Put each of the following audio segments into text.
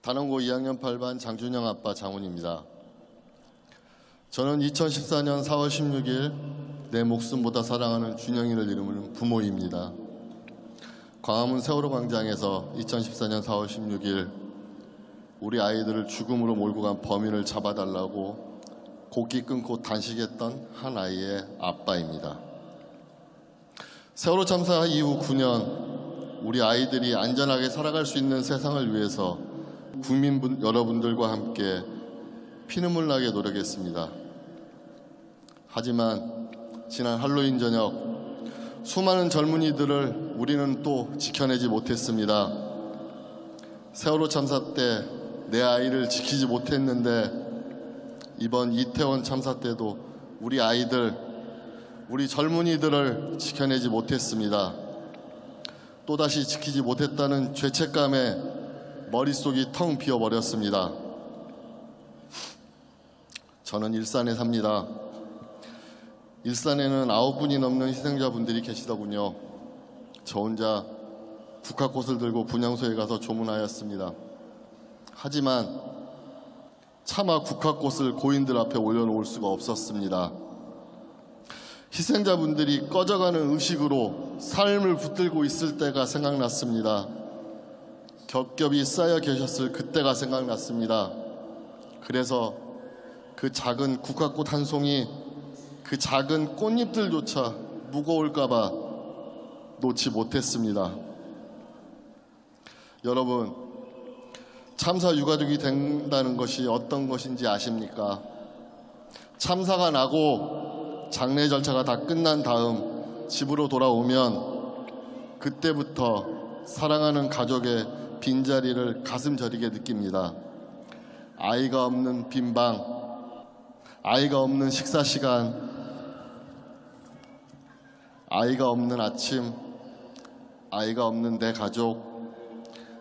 단원고 2학년 8반 장준영 아빠 장훈입니다. 저는 2014년 4월 16일 내 목숨보다 사랑하는 준영이를 이루는 부모입니다. 광화문 세월호 광장에서 2014년 4월 16일 우리 아이들을 죽음으로 몰고 간 범인을 잡아달라고 곡기 끊고 단식했던 한 아이의 아빠입니다. 세월호 참사 이후 9년 우리 아이들이 안전하게 살아갈 수 있는 세상을 위해서 국민 여러분들과 함께 피눈물 나게 노력했습니다. 하지만 지난 할로윈 저녁 수많은 젊은이들을 우리는 또 지켜내지 못했습니다. 세월호 참사 때 내 아이를 지키지 못했는데 이번 이태원 참사 때도 우리 아이들, 우리 젊은이들을 지켜내지 못했습니다. 또다시 지키지 못했다는 죄책감에 머릿속이 텅 비어버렸습니다. 저는 일산에 삽니다. 일산에는 9분이 넘는 희생자분들이 계시더군요. 저 혼자 국화꽃을 들고 분향소에 가서 조문하였습니다. 하지만 차마 국화꽃을 고인들 앞에 올려놓을 수가 없었습니다. 희생자분들이 꺼져가는 의식으로 삶을 붙들고 있을 때가 생각났습니다. 겹겹이 쌓여 계셨을 그때가 생각났습니다. 그래서 그 작은 국화꽃 한 송이, 그 작은 꽃잎들조차 무거울까봐 놓지 못했습니다. 여러분, 참사 유가족이 된다는 것이 어떤 것인지 아십니까? 참사가 나고 장례 절차가 다 끝난 다음 집으로 돌아오면 그때부터 사랑하는 가족의 빈자리를 가슴 저리게 느낍니다. 아이가 없는 빈 방, 아이가 없는 식사 시간, 아이가 없는 아침, 아이가 없는 내 가족,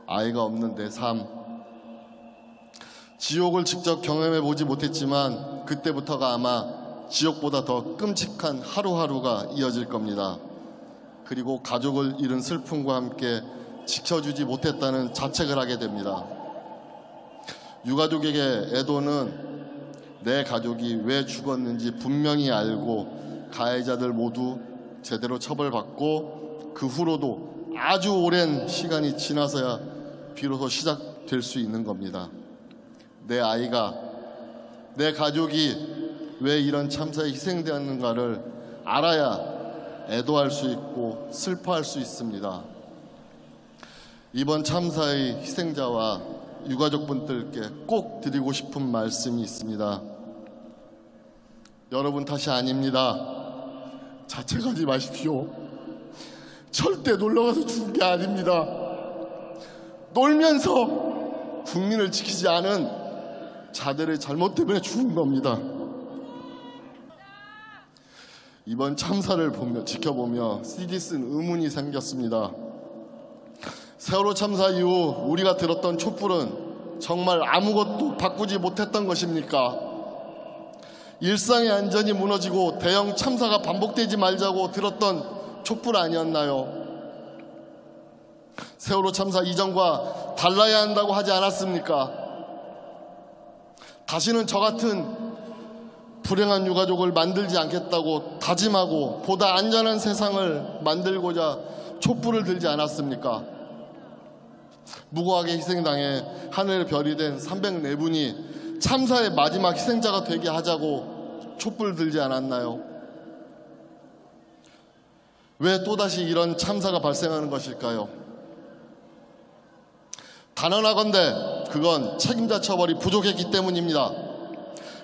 아이가 없는 내 삶. 지옥을 직접 경험해 보지 못했지만 그때부터가 아마 지옥보다 더 끔찍한 하루하루가 이어질 겁니다. 그리고 가족을 잃은 슬픔과 함께 지켜주지 못했다는 자책을 하게 됩니다. 유가족에게 애도는 내 가족이 왜 죽었는지 분명히 알고 가해자들 모두 제대로 처벌받고 그 후로도 아주 오랜 시간이 지나서야 비로소 시작될 수 있는 겁니다. 내 아이가, 내 가족이 왜 이런 참사에 희생되었는가를 알아야 애도할 수 있고 슬퍼할 수 있습니다. 이번 참사의 희생자와 유가족분들께 꼭 드리고 싶은 말씀이 있습니다. 여러분 탓이 아닙니다. 자책하지 마십시오. 절대 놀러가서 죽은 게 아닙니다. 놀면서 국민을 지키지 않은 자들의 잘못 때문에 죽은 겁니다. 이번 참사를 지켜보며 CD 쓴 의문이 생겼습니다. 세월호 참사 이후 우리가 들었던 촛불은 정말 아무것도 바꾸지 못했던 것입니까? 일상의 안전이 무너지고 대형 참사가 반복되지 말자고 들었던 촛불 아니었나요? 세월호 참사 이전과 달라야 한다고 하지 않았습니까? 다시는 저 같은 불행한 유가족을 만들지 않겠다고 다짐하고 보다 안전한 세상을 만들고자 촛불을 들지 않았습니까? 무고하게 희생당해 하늘의 별이 된 304분이 참사의 마지막 희생자가 되게 하자고 촛불 들지 않았나요? 왜 또다시 이런 참사가 발생하는 것일까요? 단언하건대 그건 책임자 처벌이 부족했기 때문입니다.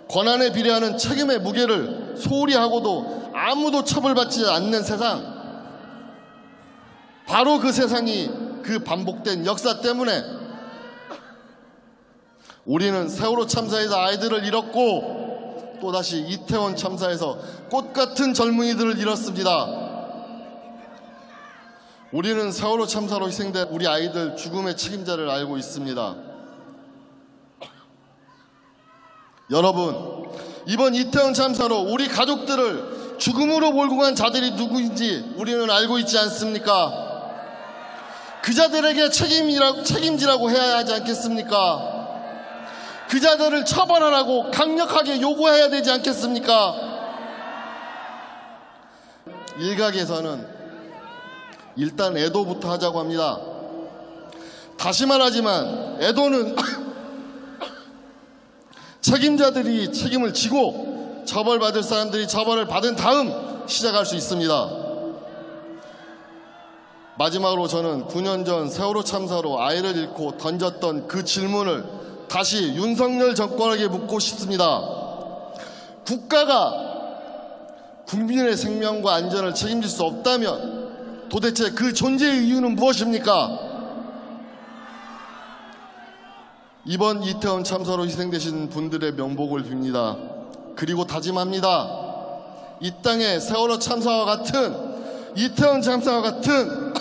권한에 비례하는 책임의 무게를 소홀히 하고도 아무도 처벌받지 않는 세상, 바로 그 세상이 그 반복된 역사 때문에 우리는 세월호 참사에서 아이들을 잃었고 또다시 이태원 참사에서 꽃같은 젊은이들을 잃었습니다. 우리는 세월호 참사로 희생된 우리 아이들 죽음의 책임자를 알고 있습니다. 여러분, 이번 이태원 참사로 우리 가족들을 죽음으로 몰고 간 자들이 누구인지 우리는 알고 있지 않습니까? 그 자들에게 책임지라고 해야 하지 않겠습니까? 그 자들을 처벌하라고 강력하게 요구해야 되지 않겠습니까? 일각에서는 일단 애도부터 하자고 합니다. 다시 말하지만 애도는 책임자들이 책임을 지고 처벌받을 사람들이 처벌을 받은 다음 시작할 수 있습니다. 마지막으로 저는 9년 전 세월호 참사로 아이를 잃고 던졌던 그 질문을 다시 윤석열 정권에게 묻고 싶습니다. 국가가 국민의 생명과 안전을 책임질 수 없다면 도대체 그 존재의 이유는 무엇입니까? 이번 이태원 참사로 희생되신 분들의 명복을 빕니다. 그리고 다짐합니다. 이 땅에 세월호 참사와 같은, 이태원 참사와 같은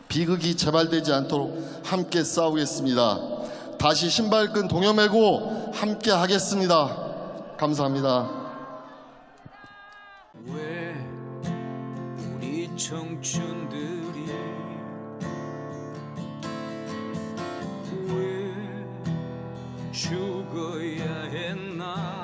비극이 재발되지 않도록 함께 싸우겠습니다. 다시 신발끈 동여매고 함께 하겠습니다. 감사합니다. 왜 우리 청춘들이 왜 죽어야 했나?